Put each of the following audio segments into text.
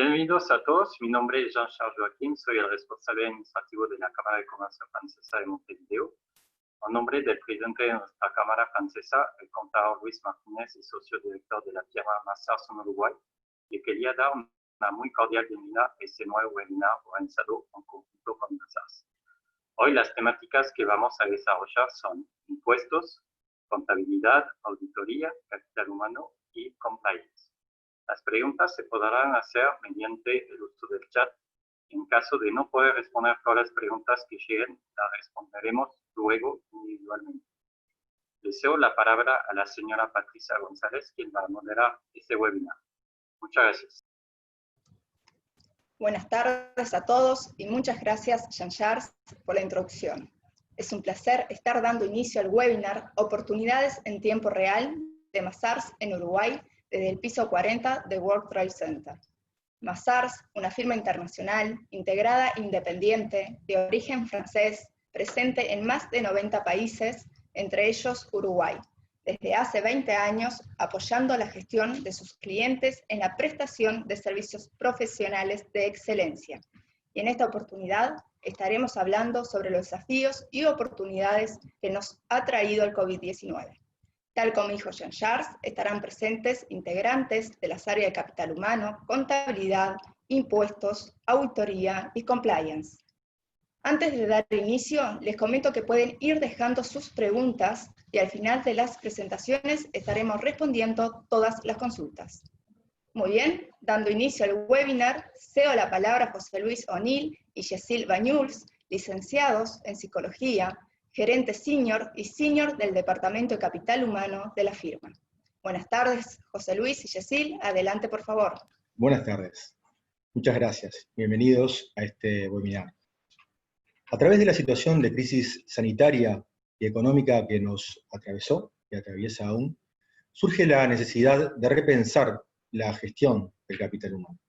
Bienvenidos a todos, mi nombre es Jean-Charles Joaquín, soy el responsable administrativo de la Cámara de Comercio Francesa de Montevideo. En nombre del presidente de nuestra Cámara Francesa, el contador Luis Martínez y socio director de la firma Mazars en Uruguay, le quería dar una muy cordial bienvenida a este nuevo webinar organizado en conjunto con Mazars. Hoy las temáticas que vamos a desarrollar son impuestos, contabilidad, auditoría, capital humano y compliance. Las preguntas se podrán hacer mediante el uso del chat. En caso de no poder responder todas las preguntas que lleguen, las responderemos luego individualmente. Deseo la palabra a la señora Patricia González, quien va a moderar este webinar. Muchas gracias. Buenas tardes a todos y muchas gracias, Jean-Charles, por la introducción. Es un placer estar dando inicio al webinar Oportunidades en tiempo real de Mazars en Uruguay desde el piso 40 de World Trade Center. Mazars, una firma internacional, integrada, independiente, de origen francés, presente en más de 90 países, entre ellos Uruguay, desde hace 20 años apoyando la gestión de sus clientes en la prestación de servicios profesionales de excelencia. Y en esta oportunidad estaremos hablando sobre los desafíos y oportunidades que nos ha traído el COVID-19. Tal como dijo Jean-Charles, estarán presentes integrantes de las áreas de capital humano, contabilidad, impuestos, auditoría y compliance. Antes de dar inicio, les comento que pueden ir dejando sus preguntas y al final de las presentaciones estaremos respondiendo todas las consultas. Muy bien, dando inicio al webinar, cedo la palabra a José Luis O'Neill y Cecil Bañuls, licenciados en Psicología, gerente senior y senior del Departamento de Capital Humano de la firma. Buenas tardes, José Luis y Cecil, adelante por favor. Buenas tardes, muchas gracias. Bienvenidos a este webinar. A través de la situación de crisis sanitaria y económica que nos atravesó y atraviesa aún, surge la necesidad de repensar la gestión del capital humano.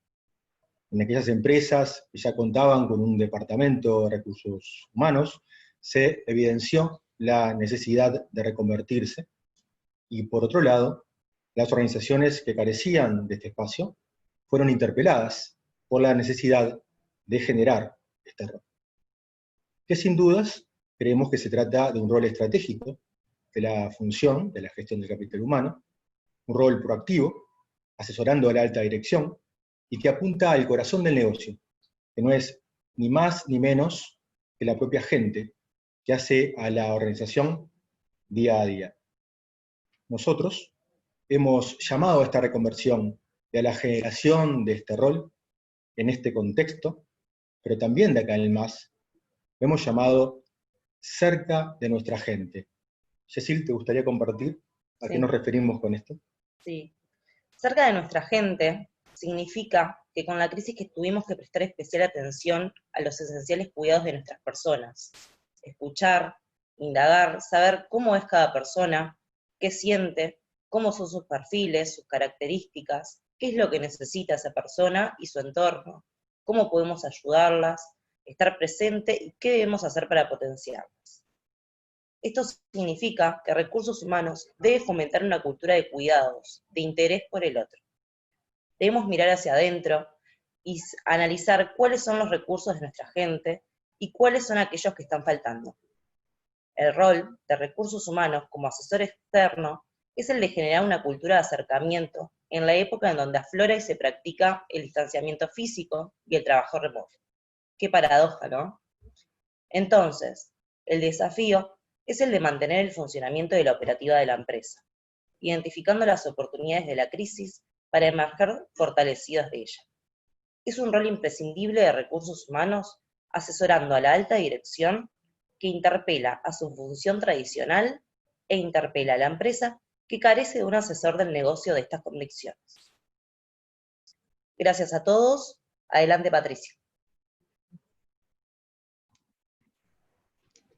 En aquellas empresas que ya contaban con un departamento de recursos humanos, se evidenció la necesidad de reconvertirse, y por otro lado, las organizaciones que carecían de este espacio fueron interpeladas por la necesidad de generar este rol. Que sin dudas creemos que se trata de un rol estratégico de la función de la gestión del capital humano, un rol proactivo, asesorando a la alta dirección, y que apunta al corazón del negocio, que no es ni más ni menos que la propia gente que hace a la organización día a día. Nosotros hemos llamado a esta reconversión y a la generación de este rol en este contexto, pero también de acá en el MAS, hemos llamado cerca de nuestra gente. Cecil, ¿te gustaría compartir a qué nos referimos con esto? Sí. Cerca de nuestra gente significa que con la crisis que tuvimos que prestar especial atención a los esenciales cuidados de nuestras personas. Escuchar, indagar, saber cómo es cada persona, qué siente, cómo son sus perfiles, sus características, qué es lo que necesita esa persona y su entorno, cómo podemos ayudarlas, estar presente y qué debemos hacer para potenciarlas. Esto significa que Recursos Humanos debe fomentar una cultura de cuidados, de interés por el otro. Debemos mirar hacia adentro y analizar cuáles son los recursos de nuestra gente y cuáles son aquellos que están faltando. El rol de Recursos Humanos como asesor externo es el de generar una cultura de acercamiento en la época en donde aflora y se practica el distanciamiento físico y el trabajo remoto. Qué paradoja, ¿no? Entonces, el desafío es el de mantener el funcionamiento de la operativa de la empresa, identificando las oportunidades de la crisis para emerger fortalecidos de ella. Es un rol imprescindible de Recursos Humanos asesorando a la alta dirección que interpela a su función tradicional e interpela a la empresa que carece de un asesor del negocio de estas convicciones. Gracias a todos. Adelante, Patricia.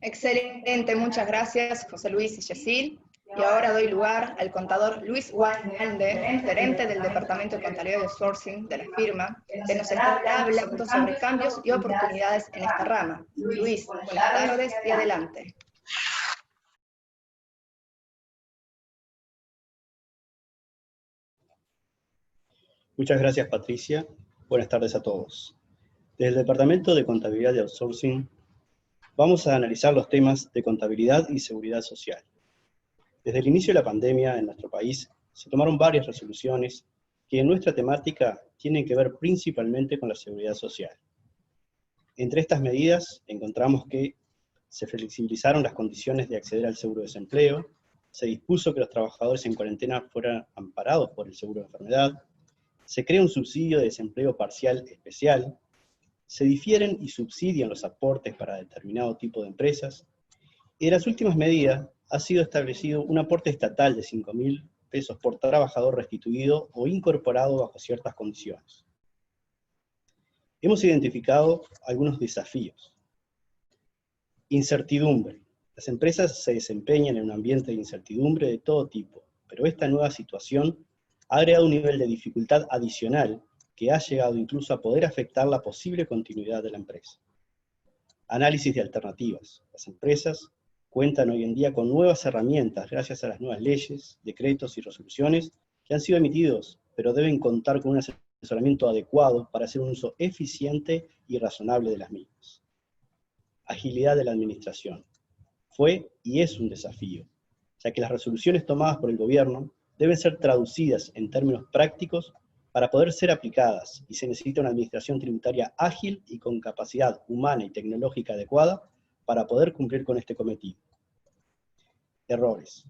Excelente, muchas gracias, José Luis y Cecil. Y ahora doy lugar al contador Luis Walde, gerente del Departamento de Contabilidad y Sourcing de la firma, que nos estará hablando sobre cambios y oportunidades en esta rama. Luis, buenas tardes y adelante. Muchas gracias, Patricia. Buenas tardes a todos. Desde el Departamento de Contabilidad y Outsourcing vamos a analizar los temas de contabilidad y seguridad social. Desde el inicio de la pandemia en nuestro país se tomaron varias resoluciones que en nuestra temática tienen que ver principalmente con la seguridad social. Entre estas medidas encontramos que se flexibilizaron las condiciones de acceder al seguro de desempleo, se dispuso que los trabajadores en cuarentena fueran amparados por el seguro de enfermedad, se crea un subsidio de desempleo parcial especial, se difieren y subsidian los aportes para determinado tipo de empresas, y de las últimas medidas ha sido establecido un aporte estatal de 5.000 pesos por trabajador restituido o incorporado bajo ciertas condiciones. Hemos identificado algunos desafíos. Incertidumbre. Las empresas se desempeñan en un ambiente de incertidumbre de todo tipo, pero esta nueva situación ha agregado un nivel de dificultad adicional que ha llegado incluso a poder afectar la posible continuidad de la empresa. Análisis de alternativas. Las empresas cuentan hoy en día con nuevas herramientas gracias a las nuevas leyes, decretos y resoluciones que han sido emitidos, pero deben contar con un asesoramiento adecuado para hacer un uso eficiente y razonable de las mismas. Agilidad de la administración. Fue y es un desafío, ya que las resoluciones tomadas por el gobierno deben ser traducidas en términos prácticos para poder ser aplicadas, y se necesita una administración tributaria ágil y con capacidad humana y tecnológica adecuada para poder cumplir con este cometido. Errores.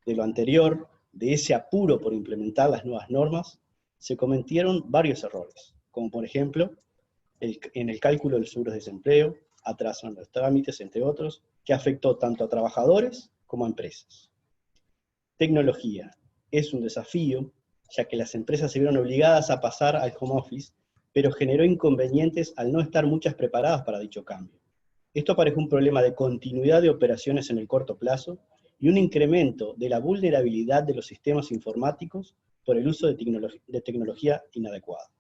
De lo anterior, de ese apuro por implementar las nuevas normas, se cometieron varios errores, como por ejemplo, en el cálculo del seguro de desempleo, atraso en los trámites, entre otros, que afectó tanto a trabajadores como a empresas. Tecnología. Es un desafío, ya que las empresas se vieron obligadas a pasar al home office, pero generó inconvenientes al no estar muchas preparadas para dicho cambio. Esto aparejó un problema de continuidad de operaciones en el corto plazo y un incremento de la vulnerabilidad de los sistemas informáticos por el uso de tecnología inadecuada.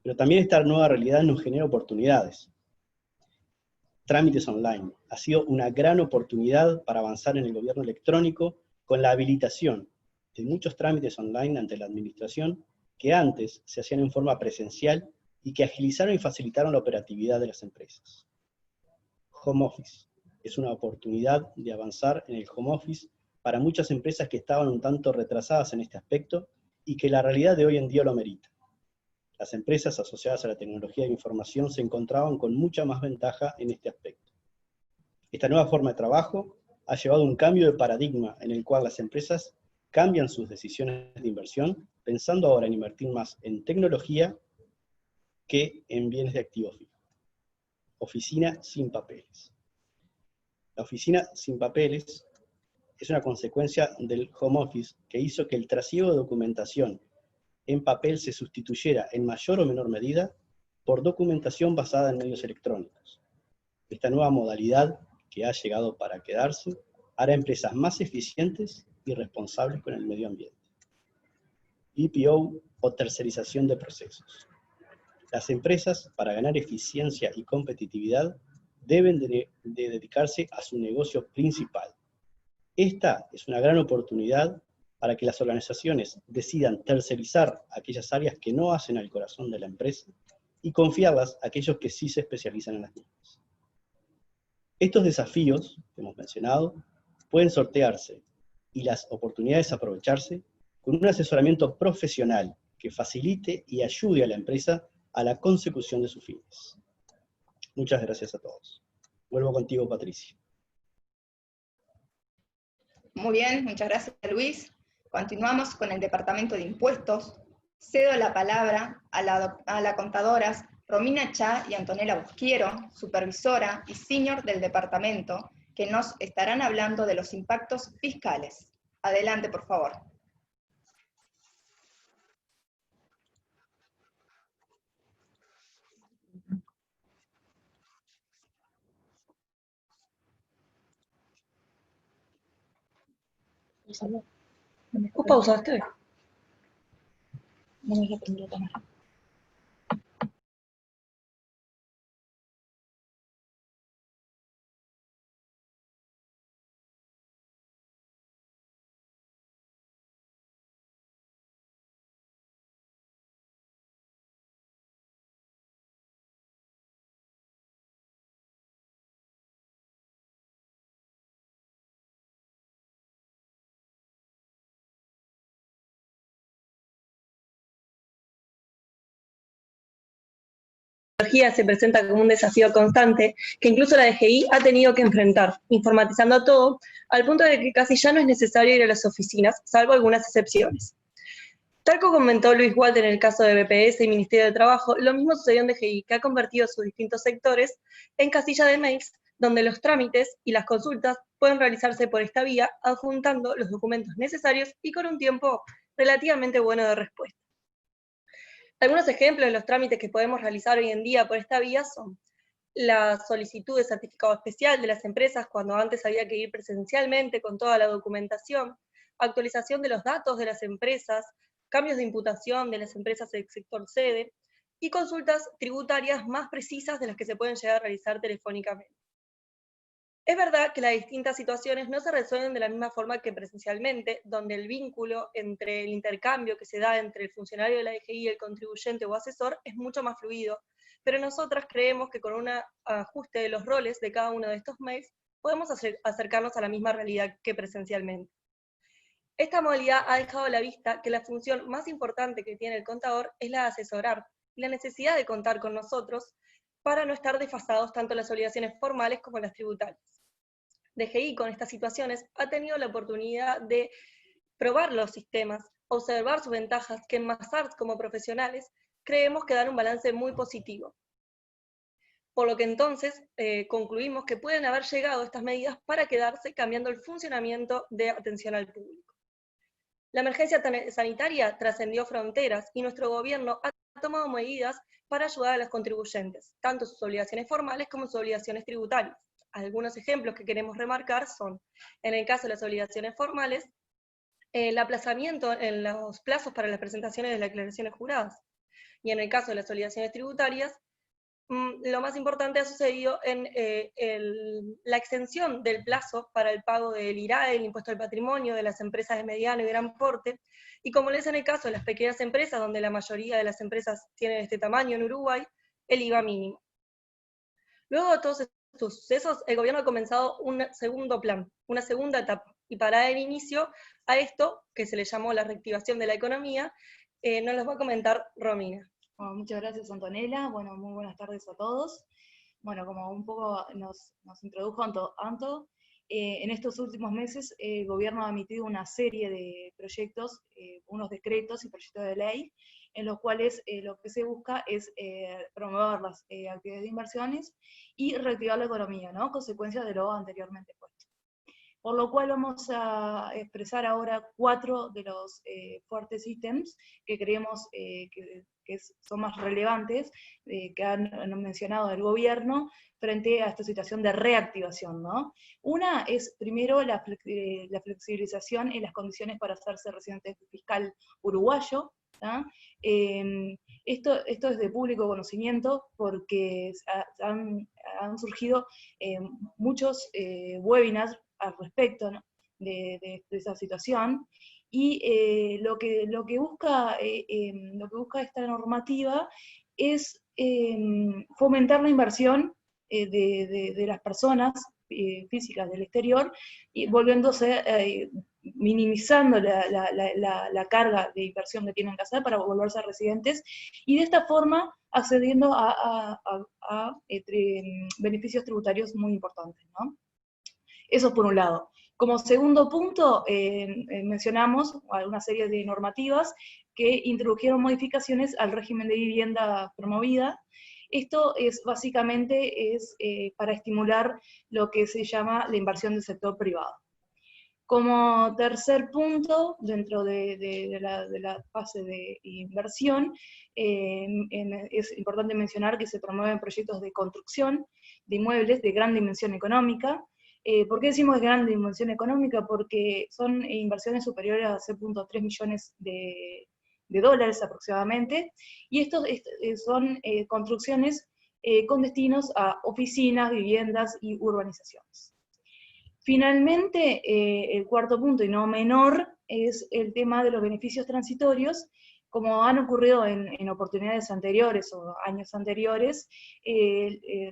Pero también esta nueva realidad nos genera oportunidades. Trámites online. Ha sido una gran oportunidad para avanzar en el gobierno electrónico con la habilitación de muchos trámites online ante la administración que antes se hacían en forma presencial y que agilizaron y facilitaron la operatividad de las empresas. Home office. Es una oportunidad de avanzar en el home office para muchas empresas que estaban un tanto retrasadas en este aspecto y que la realidad de hoy en día lo amerita. Las empresas asociadas a la tecnología de información se encontraban con mucha más ventaja en este aspecto. Esta nueva forma de trabajo ha llevado a un cambio de paradigma en el cual las empresas cambian sus decisiones de inversión, pensando ahora en invertir más en tecnología que en bienes de activo fijo. Oficina sin papeles. La oficina sin papeles es una consecuencia del home office que hizo que el trasiego de documentación en papel se sustituyera en mayor o menor medida por documentación basada en medios electrónicos. Esta nueva modalidad, que ha llegado para quedarse, hará empresas más eficientes y responsables con el medio ambiente. BPO o tercerización de procesos. Las empresas, para ganar eficiencia y competitividad, deben de dedicarse a su negocio principal. Esta es una gran oportunidad para que las organizaciones decidan tercerizar aquellas áreas que no hacen al corazón de la empresa y confiarlas a aquellos que sí se especializan en las mismas. Estos desafíos que hemos mencionado pueden sortearse y las oportunidades aprovecharse con un asesoramiento profesional que facilite y ayude a la empresa a la consecución de sus fines. Muchas gracias a todos. Vuelvo contigo, Patricia. Muy bien, muchas gracias, Luis. Continuamos con el Departamento de Impuestos. Cedo la palabra a la contadoras Romina Chá y Antonella Busquiero, supervisora y senior del departamento, que nos estarán hablando de los impactos fiscales. Adelante, por favor. ¿Vos pausaste? No me sorprendió tomar. tecnología se presenta como un desafío constante que incluso la DGI ha tenido que enfrentar, informatizando todo, al punto de que casi ya no es necesario ir a las oficinas, salvo algunas excepciones. Tal como comentó Luis Walter en el caso de BPS y Ministerio de Trabajo, lo mismo sucedió en DGI, que ha convertido sus distintos sectores en casilla de mails, donde los trámites y las consultas pueden realizarse por esta vía, adjuntando los documentos necesarios y con un tiempo relativamente bueno de respuesta. Algunos ejemplos de los trámites que podemos realizar hoy en día por esta vía son la solicitud de certificado especial de las empresas cuando antes había que ir presencialmente con toda la documentación, actualización de los datos de las empresas, cambios de imputación de las empresas del sector sede y consultas tributarias más precisas de las que se pueden llegar a realizar telefónicamente. Es verdad que las distintas situaciones no se resuelven de la misma forma que presencialmente, donde el vínculo entre el intercambio que se da entre el funcionario de la DGI y el contribuyente o asesor es mucho más fluido, pero nosotras creemos que con un ajuste de los roles de cada uno de estos mails podemos acercarnos a la misma realidad que presencialmente. Esta modalidad ha dejado a la vista que la función más importante que tiene el contador es la de asesorar, y la necesidad de contar con nosotros para no estar desfasados tanto en las obligaciones formales como en las tributarias. DGI con estas situaciones ha tenido la oportunidad de probar los sistemas, observar sus ventajas que en Mazars como profesionales creemos que dan un balance muy positivo. Por lo que entonces concluimos que pueden haber llegado estas medidas para quedarse cambiando el funcionamiento de atención al público. La emergencia sanitaria trascendió fronteras y nuestro gobierno ha tomado medidas para ayudar a los contribuyentes, tanto sus obligaciones formales como sus obligaciones tributarias. Algunos ejemplos que queremos remarcar son, en el caso de las obligaciones formales, el aplazamiento en los plazos para las presentaciones de las declaraciones juradas. Y en el caso de las obligaciones tributarias, lo más importante ha sucedido en la extensión del plazo para el pago del IRAE, el impuesto al patrimonio de las empresas de mediano y gran porte, y como es en el caso de las pequeñas empresas, donde la mayoría de las empresas tienen este tamaño en Uruguay, el IVA mínimo. Luego de todos estos sucesos, el gobierno ha comenzado un segundo plan, una segunda etapa, y para dar inicio a esto, que se le llamó la reactivación de la economía, nos los va a comentar Romina. Bueno, muchas gracias, Antonella. Bueno, muy buenas tardes a todos. Bueno, como un poco nos introdujo Anto, en estos últimos meses el gobierno ha emitido una serie de proyectos, unos decretos y proyectos de ley, en los cuales lo que se busca es promover las actividades de inversiones y reactivar la economía, ¿no? Consecuencia de lo anteriormente puesto. Por lo cual vamos a expresar ahora 4 de los fuertes ítems que creemos que son más relevantes, que han mencionado el gobierno, frente a esta situación de reactivación, ¿no? Una es, primero, la flexibilización en las condiciones para hacerse residente fiscal uruguayo, ¿tá? Esto es de público conocimiento porque han surgido muchos webinars al respecto, ¿no? de esa situación, y lo que busca esta normativa es fomentar la inversión de las personas físicas del exterior, y minimizando la carga de inversión que tienen que hacer para volverse residentes, y de esta forma accediendo a beneficios tributarios muy importantes, ¿no? Eso por un lado. Como segundo punto, mencionamos una serie de normativas que introdujeron modificaciones al régimen de vivienda promovida. Esto es básicamente para estimular lo que se llama la inversión del sector privado. Como tercer punto, dentro de la fase de inversión, es importante mencionar que se promueven proyectos de construcción de inmuebles de gran dimensión económica. ¿Por qué decimos de gran dimensión económica? Porque son inversiones superiores a 6.3 millones de dólares aproximadamente, y estos son construcciones con destinos a oficinas, viviendas y urbanizaciones. Finalmente, el cuarto punto, y no menor, es el tema de los beneficios transitorios. Como han ocurrido en oportunidades anteriores o años anteriores,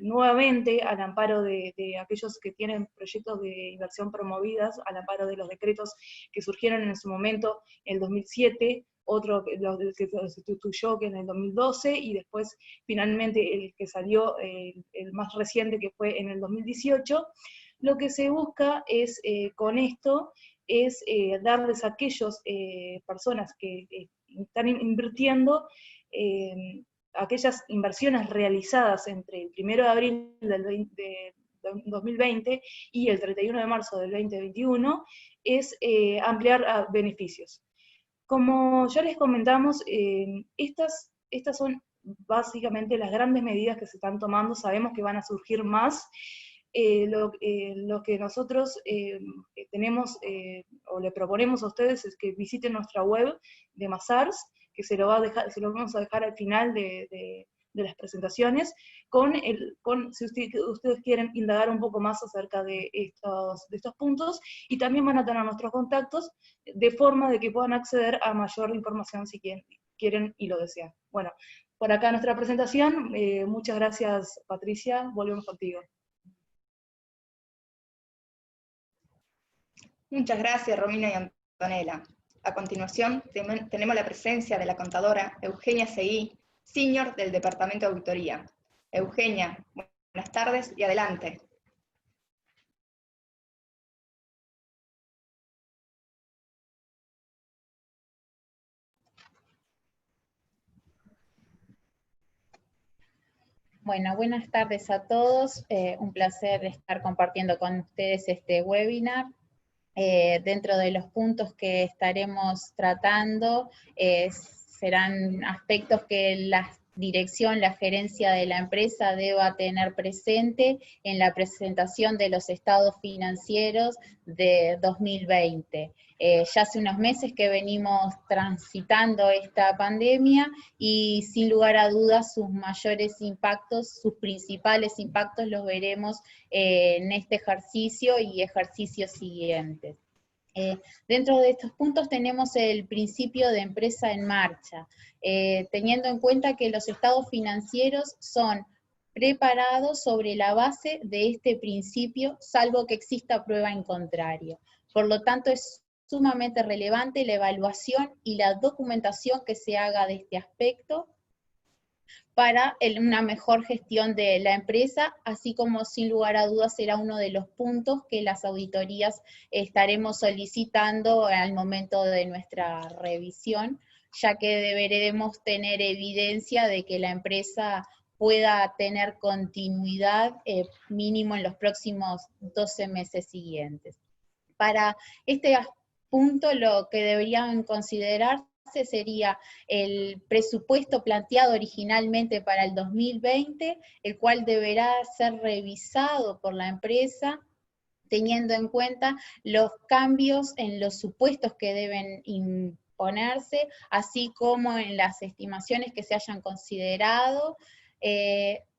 nuevamente al amparo de aquellos que tienen proyectos de inversión promovidas, al amparo de los decretos que surgieron en su momento, en el 2007, otro que se sustituyó que en el 2012, y después finalmente el que salió, el más reciente, que fue en el 2018. Lo que se busca es, con esto, es darles a aquellas personas que están invirtiendo, aquellas inversiones realizadas entre el 1 de abril del 2020 y el 31 de marzo del 2021, es ampliar beneficios. Como ya les comentamos, estas son básicamente las grandes medidas que se están tomando. Sabemos que van a surgir más. Lo que nosotros tenemos, o le proponemos a ustedes, es que visiten nuestra web de Mazars, que se lo vamos a dejar al final de las presentaciones, si ustedes quieren indagar un poco más acerca de estos puntos, y también van a tener nuestros contactos, de forma de que puedan acceder a mayor información si quieren y lo desean. Bueno, por acá nuestra presentación. Muchas gracias, Patricia. Volvemos contigo. Muchas gracias, Romina y Antonella. A continuación, tenemos la presencia de la contadora Eugenia Seguí, senior del Departamento de Auditoría. Eugenia, buenas tardes y adelante. Bueno, buenas tardes a todos. Un placer estar compartiendo con ustedes este webinar. Dentro de los puntos que estaremos tratando, serán aspectos que la dirección, la gerencia de la empresa deba tener presente en la presentación de los estados financieros de 2020. Ya hace unos meses que venimos transitando esta pandemia y sin lugar a dudas sus mayores impactos, sus principales impactos los veremos en este ejercicio y ejercicios siguientes. Dentro de estos puntos tenemos el principio de empresa en marcha, teniendo en cuenta que los estados financieros son preparados sobre la base de este principio, salvo que exista prueba en contrario. Por lo tanto, es sumamente relevante la evaluación y la documentación que se haga de este aspecto para una mejor gestión de la empresa, así como sin lugar a dudas será uno de los puntos que las auditorías estaremos solicitando al momento de nuestra revisión, ya que deberemos tener evidencia de que la empresa pueda tener continuidad mínimo en los próximos 12 meses siguientes. Para este punto lo que deberían considerar sería el presupuesto planteado originalmente para el 2020, el cual deberá ser revisado por la empresa, teniendo en cuenta los cambios en los supuestos que deben imponerse, así como en las estimaciones que se hayan considerado,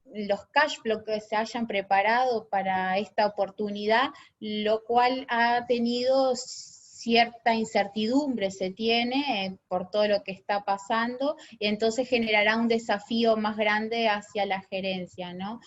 los cash flow que se hayan preparado para esta oportunidad, lo cual ha tenido cierta incertidumbre, se tiene por todo lo que está pasando, y entonces generará un desafío más grande hacia la gerencia, ¿no?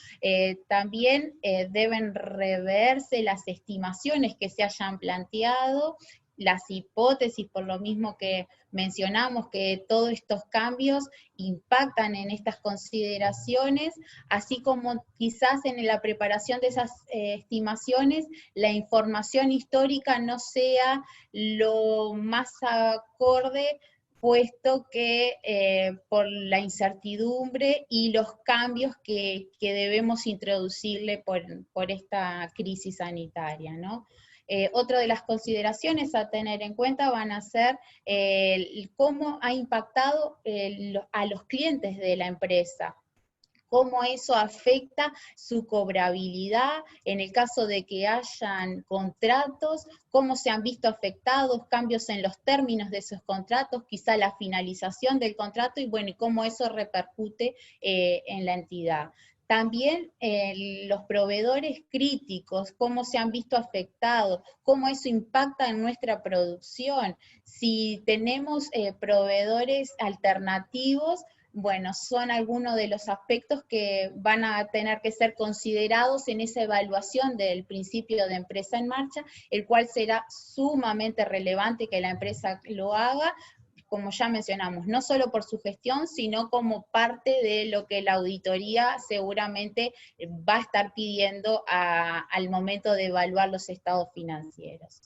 También deben reverse las estimaciones que se hayan planteado, las hipótesis, por lo mismo que mencionamos que todos estos cambios impactan en estas consideraciones, así como quizás en la preparación de esas estimaciones la información histórica no sea lo más acorde, puesto que por la incertidumbre y los cambios que debemos introducirle por esta crisis sanitaria, ¿no? Otra de las consideraciones a tener en cuenta van a ser cómo ha impactado a los clientes de la empresa, cómo eso afecta su cobrabilidad, en el caso de que hayan contratos, cómo se han visto afectados, cambios en los términos de esos contratos, quizá la finalización del contrato, y bueno, y cómo eso repercute en la entidad. También los proveedores críticos, cómo se han visto afectados, cómo eso impacta en nuestra producción. Si tenemos proveedores alternativos, bueno, son algunos de los aspectos que van a tener que ser considerados en esa evaluación del principio de empresa en marcha, el cual será sumamente relevante que la empresa lo haga, como ya mencionamos, no solo por su gestión, sino como parte de lo que la auditoría seguramente va a estar pidiendo al momento de evaluar los estados financieros.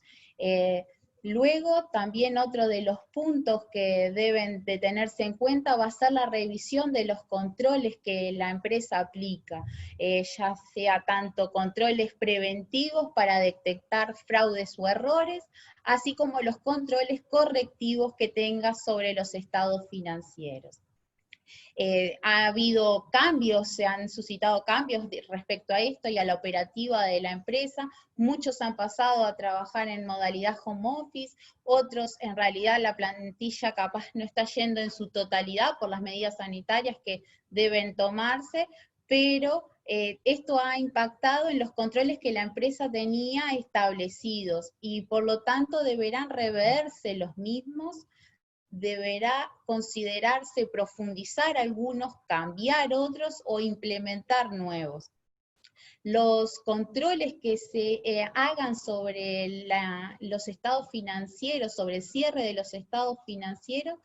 Luego, también otro de los puntos que deben de tenerse en cuenta va a ser la revisión de los controles que la empresa aplica, ya sea tanto controles preventivos para detectar fraudes o errores, así como los controles correctivos que tenga sobre los estados financieros. Ha habido cambios, se han suscitado cambios respecto a esto y a la operativa de la empresa. Muchos han pasado a trabajar en modalidad home office, otros en realidad la plantilla capaz no está yendo en su totalidad por las medidas sanitarias que deben tomarse, pero esto ha impactado en los controles que la empresa tenía establecidos y por lo tanto deberán reverse los mismos. Deberá considerarse profundizar algunos, cambiar otros o implementar nuevos. Los controles que se hagan sobre los estados financieros, sobre el cierre de los estados financieros,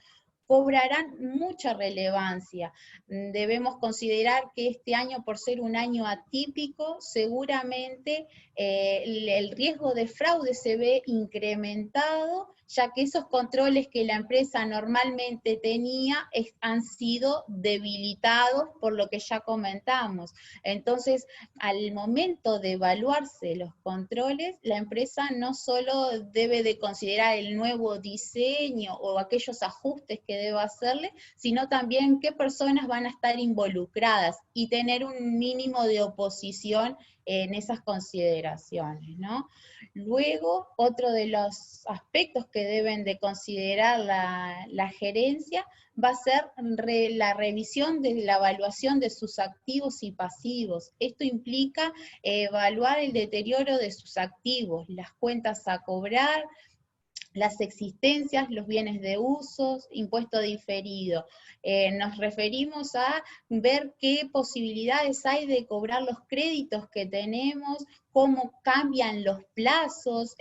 cobrarán mucha relevancia. Debemos considerar que este año, por ser un año atípico, seguramente el riesgo de fraude se ve incrementado, ya que esos controles que la empresa normalmente tenía han sido debilitados por lo que ya comentamos. Entonces, al momento de evaluarse los controles, la empresa no solo debe de considerar el nuevo diseño o aquellos ajustes que deba hacerle, sino también qué personas van a estar involucradas y tener un mínimo de oposición en esas consideraciones, ¿no? Luego, otro de los aspectos que deben de considerar la gerencia va a ser la revisión de la evaluación de sus activos y pasivos. Esto implica evaluar el deterioro de sus activos, las cuentas a cobrar, las existencias, los bienes de usos, impuesto diferido. Nos referimos a ver qué posibilidades hay de cobrar los créditos que tenemos, cómo cambian los plazos,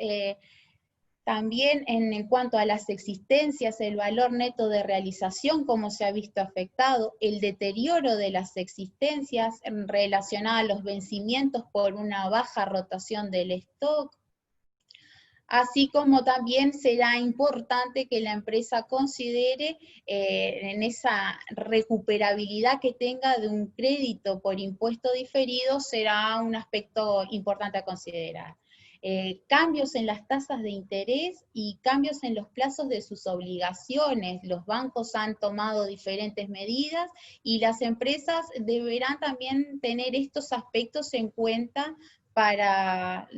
también en cuanto a las existencias, el valor neto de realización, cómo se ha visto afectado, el deterioro de las existencias relacionado a los vencimientos por una baja rotación del stock, así como también será importante que la empresa considere en esa recuperabilidad que tenga de un crédito por impuesto diferido, será un aspecto importante a considerar. Cambios en las tasas de interés y cambios en los plazos de sus obligaciones. Los bancos han tomado diferentes medidas y las empresas deberán también tener estos aspectos en cuenta para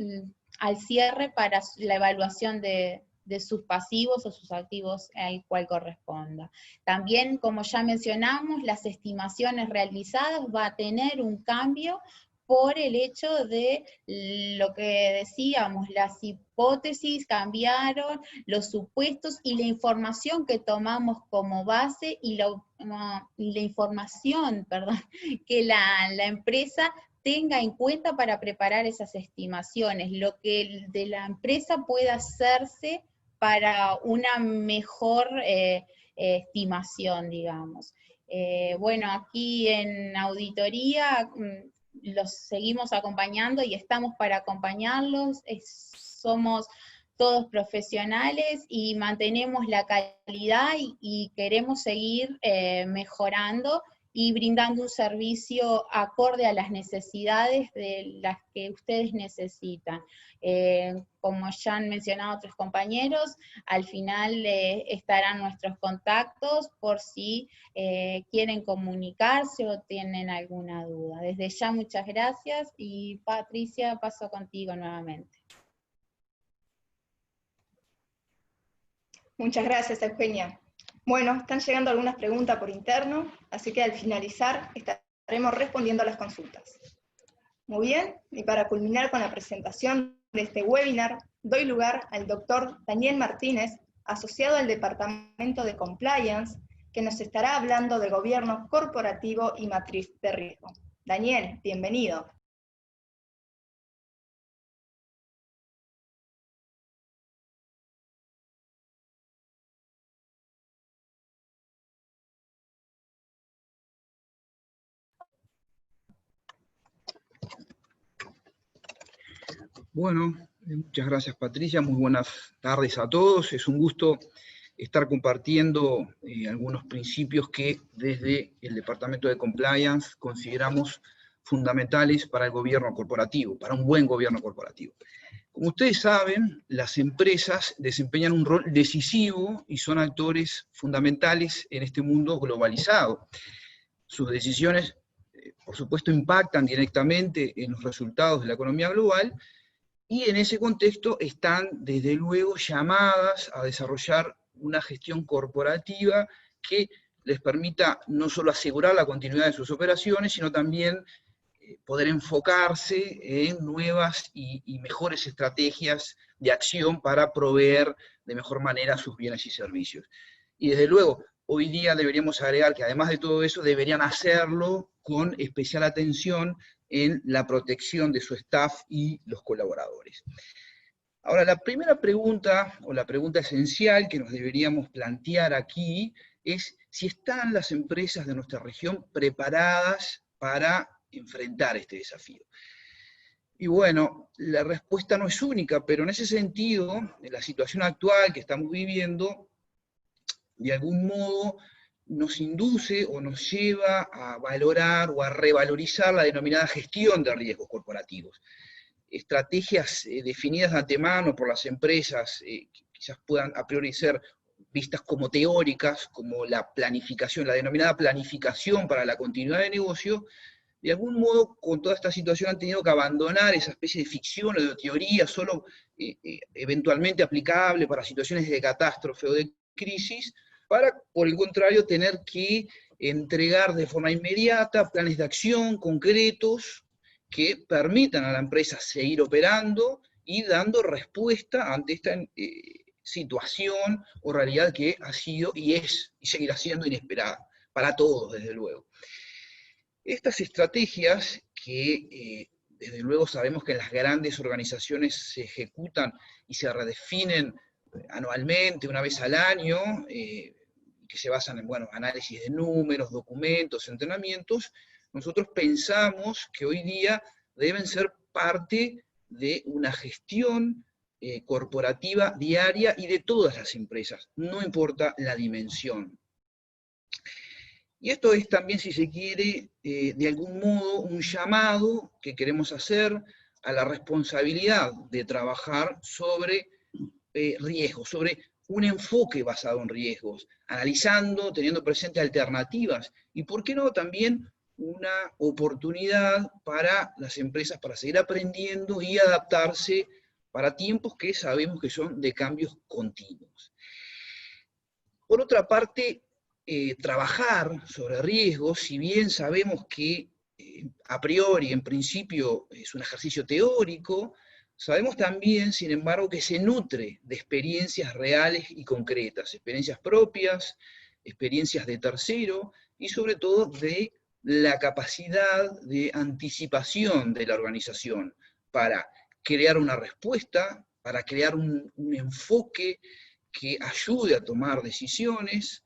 al cierre, para la evaluación de sus pasivos o sus activos al cual corresponda. También, como ya mencionamos, las estimaciones realizadas va a tener un cambio por el hecho de lo que decíamos, las hipótesis cambiaron, los supuestos y la información que tomamos como base y la información, perdón, que la empresa tenga en cuenta para preparar esas estimaciones, lo que de la empresa pueda hacerse para una mejor estimación, digamos. Bueno, aquí en auditoría los seguimos acompañando y estamos para acompañarlos, somos todos profesionales y mantenemos la calidad y queremos seguir mejorando y brindando un servicio acorde a las necesidades de las que ustedes necesitan. Como ya han mencionado otros compañeros, al final estarán nuestros contactos por si quieren comunicarse o tienen alguna duda. Desde ya muchas gracias y Patricia, paso contigo nuevamente. Muchas gracias, Eugenia. Bueno, están llegando algunas preguntas por interno, así que al finalizar estaremos respondiendo a las consultas. Muy bien, y para culminar con la presentación de este webinar, doy lugar al doctor Daniel Martínez, asociado al Departamento de Compliance, que nos estará hablando de gobierno corporativo y matriz de riesgo. Daniel, bienvenido. Bueno, muchas gracias Patricia, muy buenas tardes a todos. Es un gusto estar compartiendo algunos principios que desde el Departamento de Compliance consideramos fundamentales para el gobierno corporativo, para un buen gobierno corporativo. Como ustedes saben, las empresas desempeñan un rol decisivo y son actores fundamentales en este mundo globalizado. Sus decisiones, por supuesto, impactan directamente en los resultados de la economía global, y en ese contexto están, desde luego, llamadas a desarrollar una gestión corporativa que les permita no solo asegurar la continuidad de sus operaciones, sino también poder enfocarse en nuevas y mejores estrategias de acción para proveer de mejor manera sus bienes y servicios. Y desde luego, hoy día deberíamos agregar que además de todo eso, deberían hacerlo con especial atención en la protección de su staff y los colaboradores. Ahora, la primera pregunta, o la pregunta esencial que nos deberíamos plantear aquí, es si están las empresas de nuestra región preparadas para enfrentar este desafío. Y bueno, la respuesta no es única, pero en ese sentido, en la situación actual que estamos viviendo, de algún modo nos induce o nos lleva a valorar o a revalorizar la denominada gestión de riesgos corporativos. Estrategias definidas de antemano por las empresas que quizás puedan a priori ser vistas como teóricas, como la planificación, la denominada planificación para la continuidad de negocio, de algún modo con toda esta situación han tenido que abandonar esa especie de ficción o de teoría solo eventualmente aplicable para situaciones de catástrofe o de crisis, para, por el contrario, tener que entregar de forma inmediata planes de acción concretos que permitan a la empresa seguir operando y dando respuesta ante esta situación o realidad que ha sido y es, y seguirá siendo inesperada, para todos, desde luego. Estas estrategias que, desde luego, sabemos que en las grandes organizaciones se ejecutan y se redefinen anualmente, una vez al año, que se basan en, bueno, análisis de números, documentos, entrenamientos, nosotros pensamos que hoy día deben ser parte de una gestión corporativa diaria y de todas las empresas, no importa la dimensión. Y esto es también, si se quiere, de algún modo un llamado que queremos hacer a la responsabilidad de trabajar sobre riesgos, sobre un enfoque basado en riesgos, analizando, teniendo presente alternativas, y por qué no también una oportunidad para las empresas para seguir aprendiendo y adaptarse para tiempos que sabemos que son de cambios continuos. Por otra parte, trabajar sobre riesgos, si bien sabemos que a priori, en principio, es un ejercicio teórico, sabemos también, sin embargo, que se nutre de experiencias reales y concretas, experiencias propias, experiencias de tercero, y sobre todo de la capacidad de anticipación de la organización para crear una respuesta, para crear un enfoque que ayude a tomar decisiones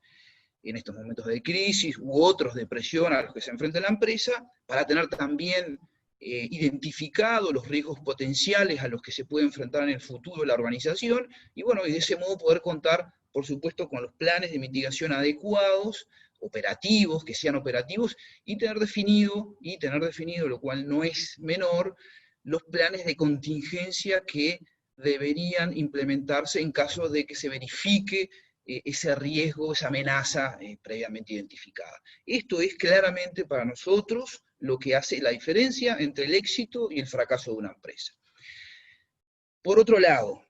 en estos momentos de crisis u otros de presión a los que se enfrenta la empresa, para tener también identificado los riesgos potenciales a los que se puede enfrentar en el futuro la organización, y bueno, y de ese modo poder contar, por supuesto, con los planes de mitigación adecuados, operativos, que sean operativos, y tener definido, lo cual no es menor, los planes de contingencia que deberían implementarse en caso de que se verifique ese riesgo, esa amenaza previamente identificada. Esto es claramente para nosotros lo que hace la diferencia entre el éxito y el fracaso de una empresa. Por otro lado,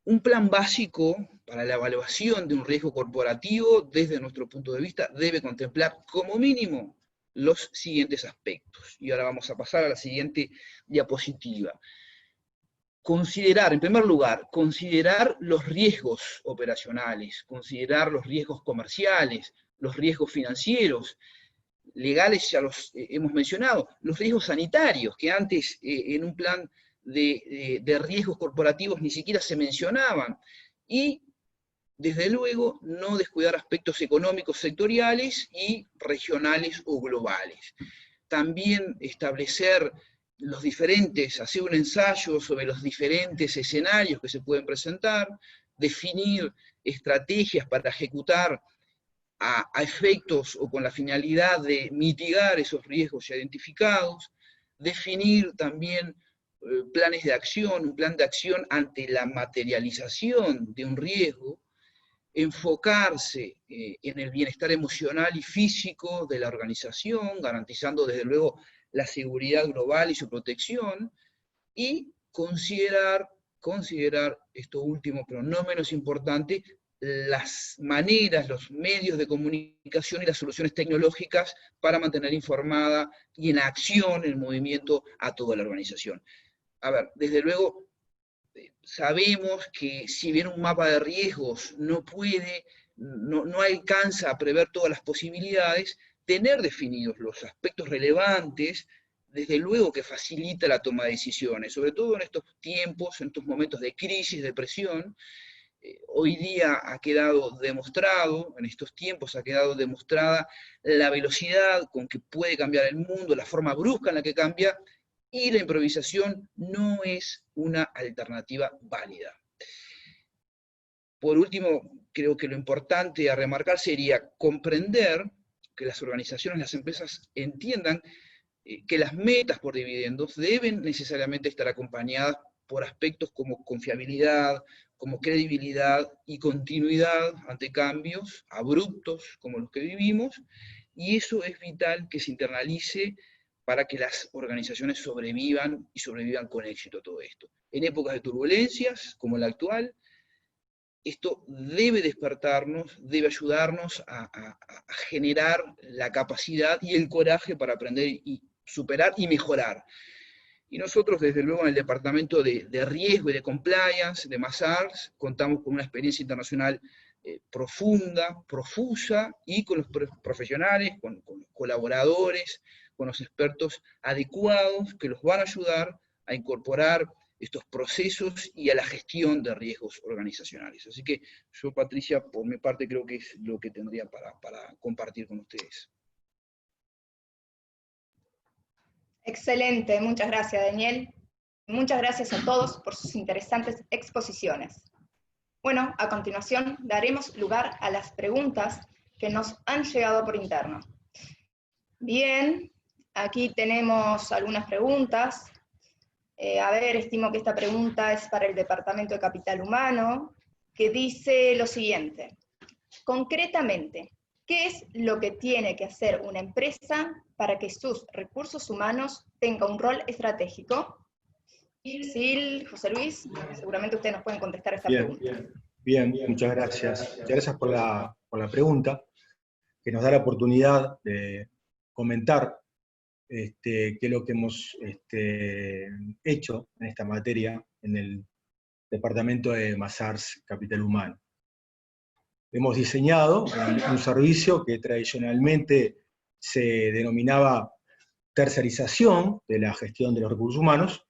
un plan básico para la evaluación de un riesgo corporativo, desde nuestro punto de vista, debe contemplar como mínimo los siguientes aspectos. Y ahora vamos a pasar a la siguiente diapositiva. Considerar, en primer lugar, considerar los riesgos operacionales, considerar los riesgos comerciales, los riesgos financieros, legales ya los hemos mencionado, los riesgos sanitarios, que antes en un plan de riesgos corporativos ni siquiera se mencionaban, y desde luego no descuidar aspectos económicos sectoriales y regionales o globales. También establecer hacer un ensayo sobre los diferentes escenarios que se pueden presentar, definir estrategias para ejecutar a efectos o con la finalidad de mitigar esos riesgos identificados, definir también planes de acción, un plan de acción ante la materialización de un riesgo, enfocarse en el bienestar emocional y físico de la organización, garantizando desde luego la seguridad global y su protección, y considerar esto último, pero no menos importante, las maneras, los medios de comunicación y las soluciones tecnológicas para mantener informada y en acción, en movimiento a toda la organización. A ver, desde luego, sabemos que si bien un mapa de riesgos no alcanza a prever todas las posibilidades, tener definidos los aspectos relevantes, desde luego que facilita la toma de decisiones, sobre todo en estos tiempos, en estos momentos de crisis, de presión. Hoy día ha quedado demostrado, en estos tiempos ha quedado demostrada la velocidad con que puede cambiar el mundo, la forma brusca en la que cambia, y la improvisación no es una alternativa válida. Por último, creo que lo importante a remarcar sería comprender que las organizaciones, las empresas entiendan que las metas por dividendos deben necesariamente estar acompañadas por aspectos como confiabilidad, como credibilidad y continuidad ante cambios abruptos como los que vivimos, y eso es vital que se internalice para que las organizaciones sobrevivan y sobrevivan con éxito a todo esto. En épocas de turbulencias como la actual, esto debe despertarnos, debe ayudarnos a generar la capacidad y el coraje para aprender y superar y mejorar. Y nosotros, desde luego, en el Departamento de Riesgo y de Compliance de Mazars, contamos con una experiencia internacional profunda, profusa, y con los profesionales, con los colaboradores, con los expertos adecuados que los van a ayudar a incorporar estos procesos y a la gestión de riesgos organizacionales. Así que yo, Patricia, por mi parte, creo que es lo que tendría para compartir con ustedes. Excelente, muchas gracias, Daniel. Muchas gracias a todos por sus interesantes exposiciones. Bueno, a continuación daremos lugar a las preguntas que nos han llegado por interno. Bien, aquí tenemos algunas preguntas. Estimo que esta pregunta es para el Departamento de Capital Humano, que dice lo siguiente. Concretamente, ¿qué es lo que tiene que hacer una empresa para que sus recursos humanos tengan un rol estratégico? Sil, José Luis, seguramente ustedes nos pueden contestar esta pregunta. Bien, muchas gracias. Muchas gracias por la pregunta, que nos da la oportunidad de comentar qué es lo que hemos hecho en esta materia en el Departamento de Mazars Capital Humano. Hemos diseñado un servicio que tradicionalmente se denominaba tercerización de la gestión de los recursos humanos,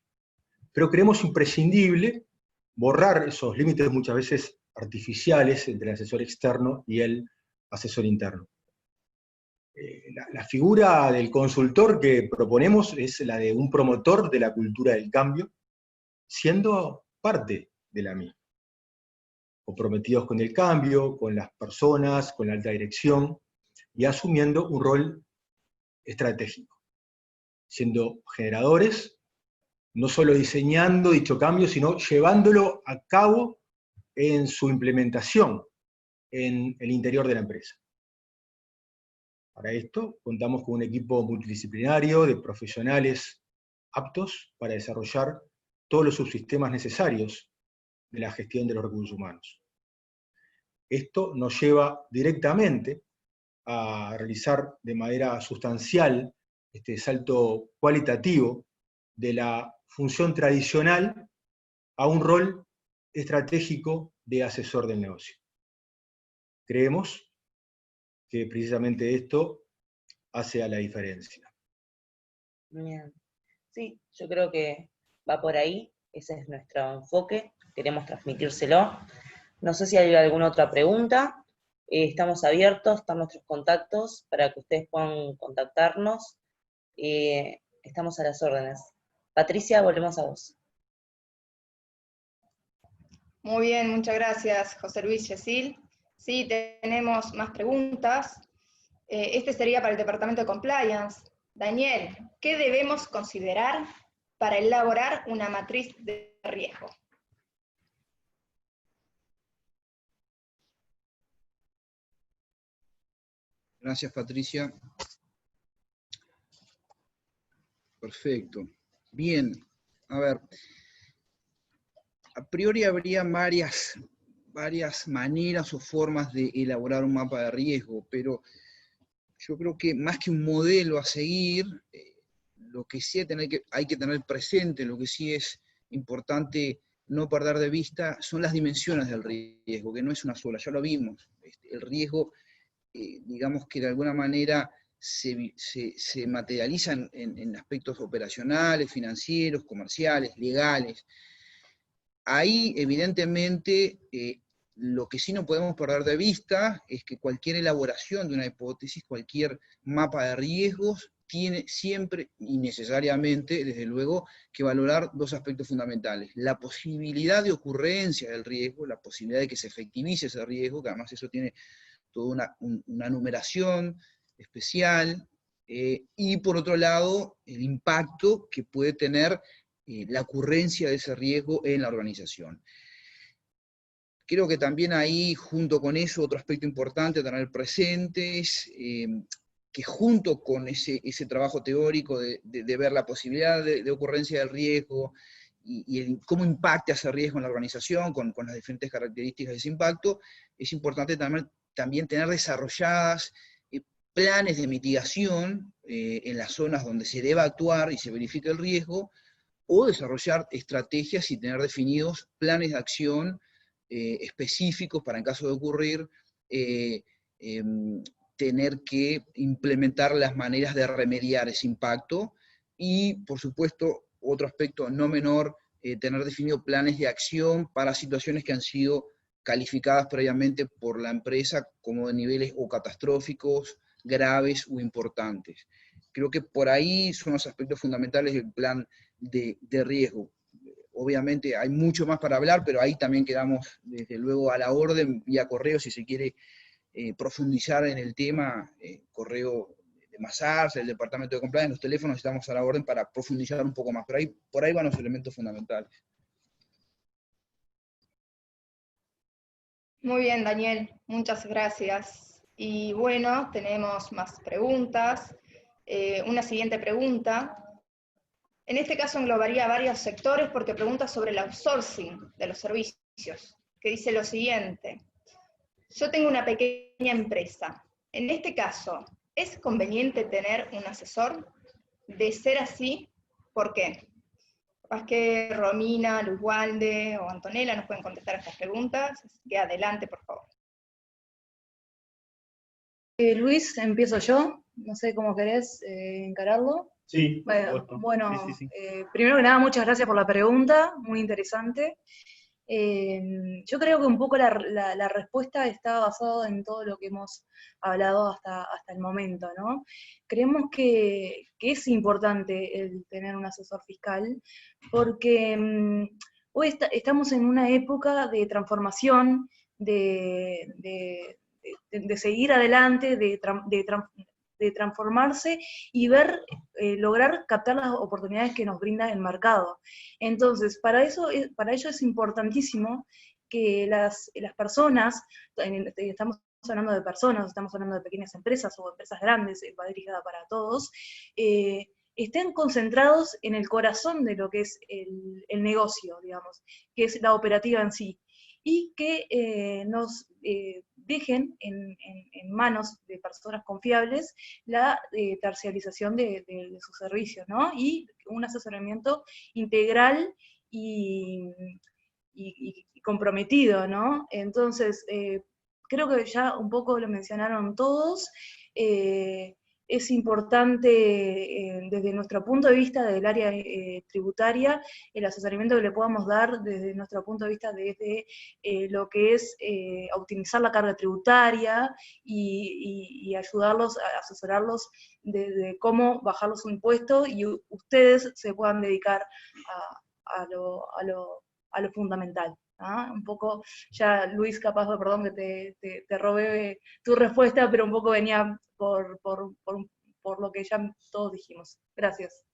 pero creemos imprescindible borrar esos límites muchas veces artificiales entre el asesor externo y el asesor interno. La figura del consultor que proponemos es la de un promotor de la cultura del cambio, siendo parte de la misma. Comprometidos con el cambio, con las personas, con la alta dirección, y asumiendo un rol estratégico, siendo generadores, no solo diseñando dicho cambio, sino llevándolo a cabo en su implementación en el interior de la empresa. Para esto contamos con un equipo multidisciplinario de profesionales aptos para desarrollar todos los subsistemas necesarios de la gestión de los recursos humanos. Esto nos lleva directamente a realizar de manera sustancial este salto cualitativo de la función tradicional a un rol estratégico de asesor del negocio. Creemos que precisamente esto hace a la diferencia. Bien. Sí, yo creo que va por ahí, ese es nuestro enfoque, queremos transmitírselo. No sé si hay alguna otra pregunta, estamos abiertos, están nuestros contactos para que ustedes puedan contactarnos, estamos a las órdenes. Patricia, volvemos a vos. Muy bien, muchas gracias, José Luis Yesil. Sí, tenemos más preguntas. Este sería para el Departamento de Compliance. Daniel, ¿qué debemos considerar para elaborar una matriz de riesgo? Gracias, Patricia. Perfecto. Bien, a ver. A priori habría varias maneras o formas de elaborar un mapa de riesgo, pero yo creo que más que un modelo a seguir, lo que sí hay que tener presente, lo que sí es importante no perder de vista, son las dimensiones del riesgo, que no es una sola, ya lo vimos. El riesgo, digamos que de alguna manera se materializa en aspectos operacionales, financieros, comerciales, legales. Ahí, evidentemente, lo que sí no podemos perder de vista es que cualquier elaboración de una hipótesis, cualquier mapa de riesgos, tiene siempre y necesariamente, desde luego, que valorar dos aspectos fundamentales. La posibilidad de ocurrencia del riesgo, la posibilidad de que se efectivice ese riesgo, que además eso tiene toda una numeración especial, y por otro lado, el impacto que puede tener la ocurrencia de ese riesgo en la organización. Creo que también ahí, junto con eso, otro aspecto importante a tener presente es que junto con ese trabajo teórico de ver la posibilidad de ocurrencia del riesgo y cómo impacta ese riesgo en la organización, con las diferentes características de ese impacto, es importante también tener desarrolladas planes de mitigación en las zonas donde se deba actuar y se verifica el riesgo, o desarrollar estrategias y tener definidos planes de acción específicos para en caso de ocurrir, tener que implementar las maneras de remediar ese impacto, y por supuesto, otro aspecto no menor, tener definido planes de acción para situaciones que han sido calificadas previamente por la empresa como de niveles o catastróficos, graves o importantes. Creo que por ahí son los aspectos fundamentales del plan de riesgo. Obviamente hay mucho más para hablar, pero ahí también quedamos desde luego a la orden, vía correo, si se quiere profundizar en el tema, correo de Mazars, el Departamento de Compliance, los teléfonos, estamos a la orden para profundizar un poco más. Pero por ahí van los elementos fundamentales. Muy bien, Daniel, muchas gracias. Y bueno, tenemos más preguntas. Una siguiente pregunta. En este caso englobaría varios sectores porque pregunta sobre el outsourcing de los servicios, que dice lo siguiente. Yo tengo una pequeña empresa. En este caso, ¿es conveniente tener un asesor? De ser así, ¿por qué? Capaz que Romina, Luz Walde o Antonella nos pueden contestar a estas preguntas, así que adelante, por favor. Luis, empiezo yo, no sé cómo querés encararlo. Sí, bueno, sí. Primero que nada, muchas gracias por la pregunta, muy interesante. Yo creo que un poco la respuesta está basada en todo lo que hemos hablado hasta el momento, ¿no? Creemos que es importante el tener un asesor fiscal, porque hoy estamos en una época de transformación, de seguir adelante, de transformarse y lograr captar las oportunidades que nos brinda el mercado. Entonces, para ello es importantísimo que las personas, estamos hablando de personas, estamos hablando de pequeñas empresas o empresas grandes, va dirigida para todos, estén concentrados en el corazón de lo que es el negocio, digamos, que es la operativa en sí, y que nos dejen en manos de personas confiables la terciarización de sus servicios, ¿no? Y un asesoramiento integral y comprometido, ¿no? Entonces, creo que ya un poco lo mencionaron todos, es importante desde nuestro punto de vista del área tributaria, el asesoramiento que le podamos dar desde nuestro punto de vista desde lo que es optimizar la carga tributaria y ayudarlos, asesorarlos de cómo bajar los impuestos y ustedes se puedan dedicar a lo fundamental. ¿Ah? Un poco, ya Luis, capaz, perdón que te robé tu respuesta, pero un poco venía por lo que ya todos dijimos. Gracias.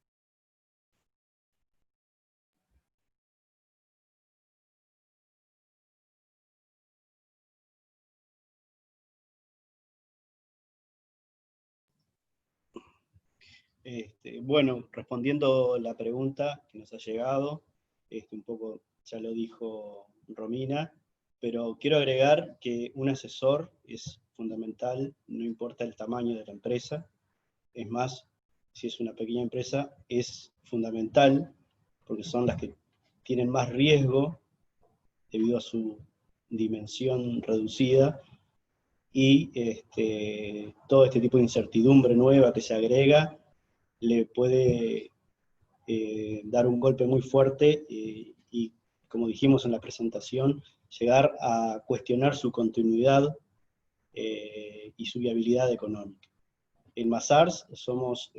Bueno, respondiendo la pregunta que nos ha llegado, un poco ya lo dijo Romina, pero quiero agregar que un asesor es fundamental, no importa el tamaño de la empresa. Es más, si es una pequeña empresa, es fundamental, porque son las que tienen más riesgo debido a su dimensión reducida, y todo este tipo de incertidumbre nueva que se agrega le puede dar un golpe muy fuerte y, como dijimos en la presentación, llegar a cuestionar su continuidad y su viabilidad económica. En Mazars somos,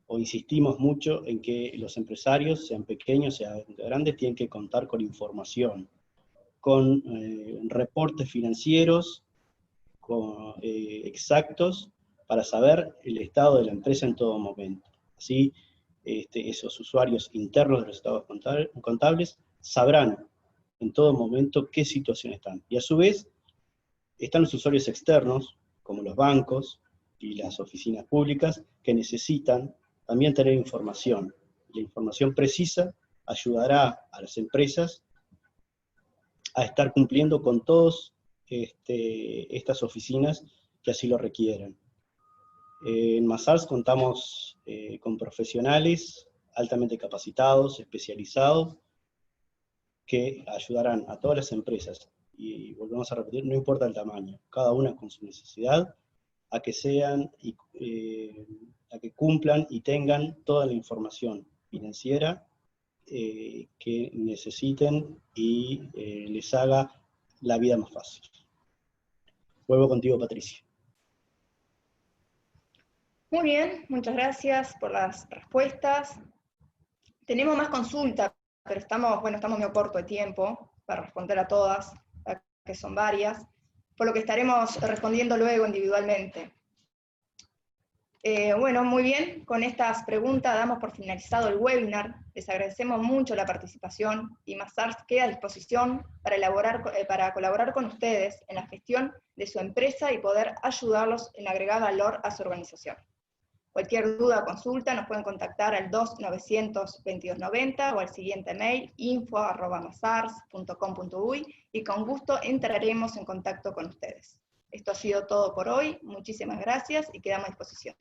o insistimos mucho en que los empresarios, sean pequeños, sean grandes, tienen que contar con información, con reportes financieros exactos para saber el estado de la empresa en todo momento. Así, esos usuarios internos de los estados contables sabrán en todo momento qué situación están. Y a su vez, están los usuarios externos, como los bancos y las oficinas públicas, que necesitan también tener información. La información precisa ayudará a las empresas a estar cumpliendo con todas estas oficinas que así lo requieren. En Mazars contamos con profesionales altamente capacitados, especializados, que ayudarán a todas las empresas, y volvemos a repetir, no importa el tamaño, cada una con su necesidad, a que cumplan y tengan toda la información financiera que necesiten y les haga la vida más fácil. Vuelvo contigo, Patricia. Muy bien, muchas gracias por las respuestas. Tenemos más consultas, pero estamos medio corto de tiempo para responder a todas, que son varias, por lo que estaremos respondiendo luego individualmente. Bueno, muy bien, con estas preguntas damos por finalizado el webinar. Les agradecemos mucho la participación y Mazars queda a disposición para colaborar con ustedes en la gestión de su empresa y poder ayudarlos en agregar valor a su organización. Cualquier duda o consulta nos pueden contactar al 2900-2290 o al siguiente mail info@mazars.com.uy y con gusto entraremos en contacto con ustedes. Esto ha sido todo por hoy, muchísimas gracias y quedamos a disposición.